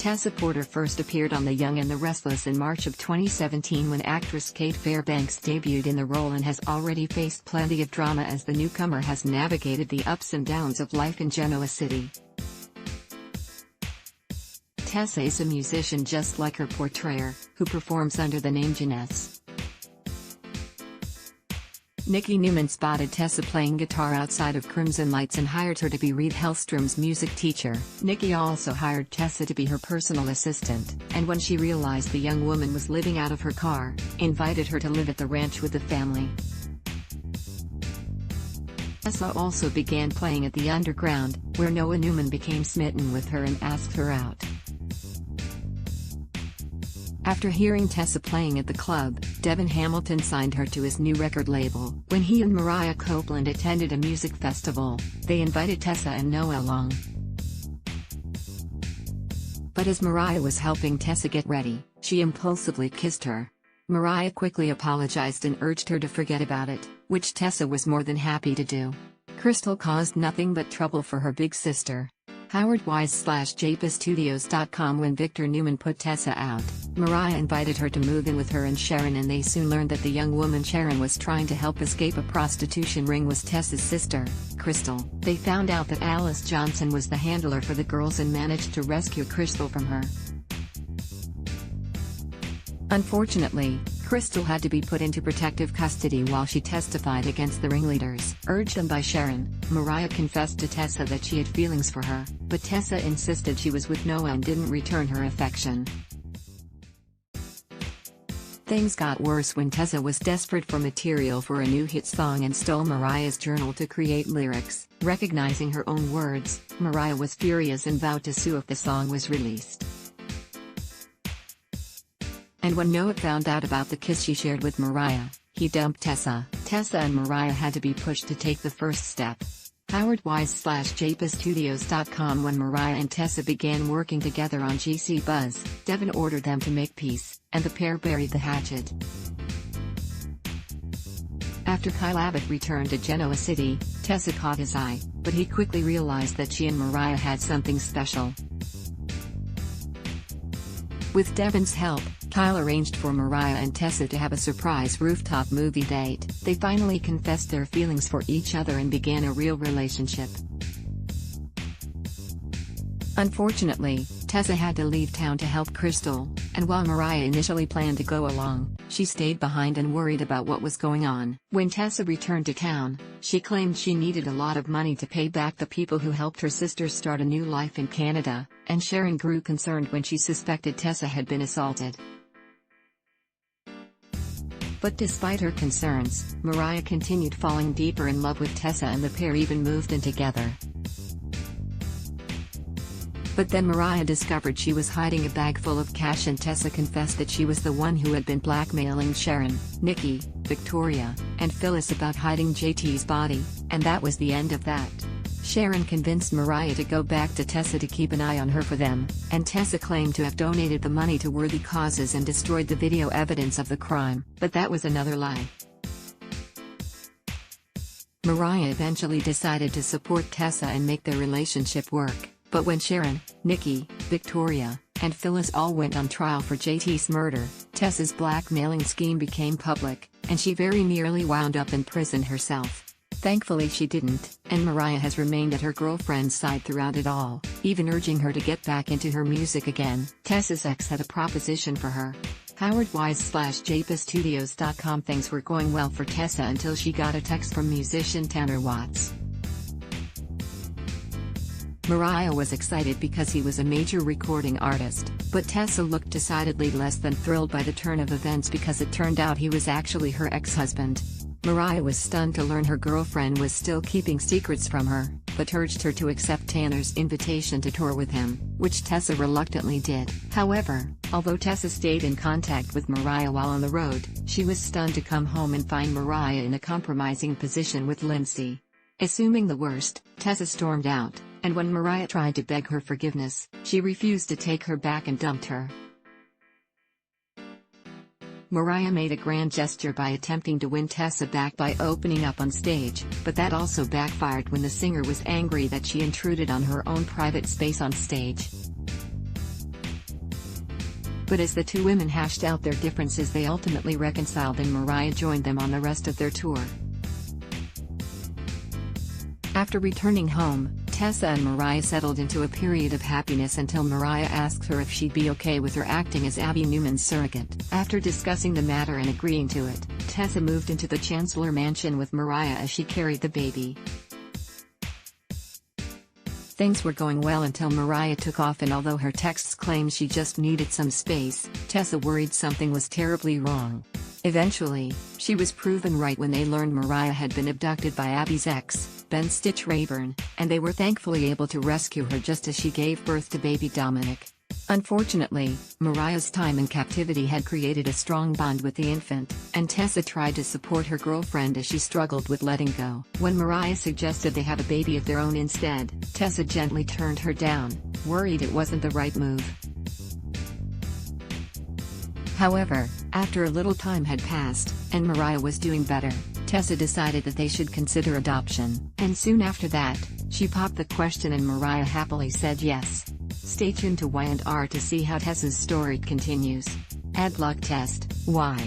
Tessa Porter first appeared on The Young and the Restless in March of 2017 when actress Kate Fairbanks debuted in the role and has already faced plenty of drama as the newcomer has navigated the ups and downs of life in Genoa City. Tessa is a musician just like her portrayer, who performs under the name Janess. Nikki Newman spotted Tessa playing guitar outside of Crimson Lights and hired her to be Reed Hellstrom's music teacher. Nikki also hired Tessa to be her personal assistant, and when she realized the young woman was living out of her car, invited her to live at the ranch with the family. Tessa also began playing at the Underground, where Noah Newman became smitten with her and asked her out. After hearing Tessa playing at the club, Devin Hamilton signed her to his new record label. When he and Mariah Copeland attended a music festival, they invited Tessa and Noah along. But as Mariah was helping Tessa get ready, she impulsively kissed her. Mariah quickly apologized and urged her to forget about it, which Tessa was more than happy to do. Crystal caused nothing but trouble for her big sister. Howard Wise/JPaStudios.com. When Victor Newman put Tessa out, Mariah invited her to move in with her and Sharon, and they soon learned that the young woman Sharon was trying to help escape a prostitution ring was Tessa's sister, Crystal. They found out that Alice Johnson was the handler for the girls and managed to rescue Crystal from her. Unfortunately, Crystal had to be put into protective custody while she testified against the ringleaders. Urged on by Sharon, Mariah confessed to Tessa that she had feelings for her, but Tessa insisted she was with Noah and didn't return her affection. Things got worse when Tessa was desperate for material for a new hit song and stole Mariah's journal to create lyrics. Recognizing her own words, Mariah was furious and vowed to sue if the song was released. And when Noah found out about the kiss she shared with Mariah, he dumped Tessa. Tessa and Mariah had to be pushed to take the first step. Howard Wise/JPaStudios.com. When Mariah and Tessa began working together on GC Buzz, Devin ordered them to make peace, and the pair buried the hatchet. After Kyle Abbott returned to Genoa City, Tessa caught his eye, but he quickly realized that she and Mariah had something special. With Devin's help, Kyle arranged for Mariah and Tessa to have a surprise rooftop movie date. They finally confessed their feelings for each other and began a real relationship. Unfortunately, Tessa had to leave town to help Crystal, and while Mariah initially planned to go along, she stayed behind and worried about what was going on. When Tessa returned to town, she claimed she needed a lot of money to pay back the people who helped her sister start a new life in Canada, and Sharon grew concerned when she suspected Tessa had been assaulted. But despite her concerns, Mariah continued falling deeper in love with Tessa, and the pair even moved in together. But then Mariah discovered she was hiding a bag full of cash, and Tessa confessed that she was the one who had been blackmailing Sharon, Nikki, Victoria, and Phyllis about hiding JT's body, and that was the end of that. Sharon convinced Mariah to go back to Tessa to keep an eye on her for them, and Tessa claimed to have donated the money to worthy causes and destroyed the video evidence of the crime, but that was another lie. Mariah eventually decided to support Tessa and make their relationship work. But when Sharon, Nikki, Victoria, and Phyllis all went on trial for JT's murder, Tessa's blackmailing scheme became public, and she very nearly wound up in prison herself. Thankfully she didn't, and Mariah has remained at her girlfriend's side throughout it all, even urging her to get back into her music again. Tessa's ex had a proposition for her. Howard Wise/JPaStudios.com. Things were going well for Tessa until she got a text from musician Tanner Watts. Mariah was excited because he was a major recording artist, but Tessa looked decidedly less than thrilled by the turn of events because it turned out he was actually her ex-husband. Mariah was stunned to learn her girlfriend was still keeping secrets from her, but urged her to accept Tanner's invitation to tour with him, which Tessa reluctantly did. However, although Tessa stayed in contact with Mariah while on the road, she was stunned to come home and find Mariah in a compromising position with Lindsay. Assuming the worst, Tessa stormed out, and when Mariah tried to beg her forgiveness, she refused to take her back and dumped her. Mariah made a grand gesture by attempting to win Tessa back by opening up on stage, but that also backfired when the singer was angry that she intruded on her own private space on stage. But as the two women hashed out their differences, they ultimately reconciled and Mariah joined them on the rest of their tour. After returning home, Tessa and Mariah settled into a period of happiness until Mariah asked her if she'd be okay with her acting as Abby Newman's surrogate. After discussing the matter and agreeing to it, Tessa moved into the Chancellor mansion with Mariah as she carried the baby. Things were going well until Mariah took off, and although her texts claimed she just needed some space, Tessa worried something was terribly wrong. Eventually, she was proven right when they learned Mariah had been abducted by Abby's ex, Ben Stitch Rayburn, and they were thankfully able to rescue her just as she gave birth to baby Dominic. Unfortunately, Mariah's time in captivity had created a strong bond with the infant, and Tessa tried to support her girlfriend as she struggled with letting go. When Mariah suggested they have a baby of their own instead, Tessa gently turned her down, worried it wasn't the right move. However, after a little time had passed, and Mariah was doing better, Tessa decided that they should consider adoption, and soon after that, she popped the question and Mariah happily said yes. Stay tuned to Y&R to see how Tessa's story continues. Ad block test, why?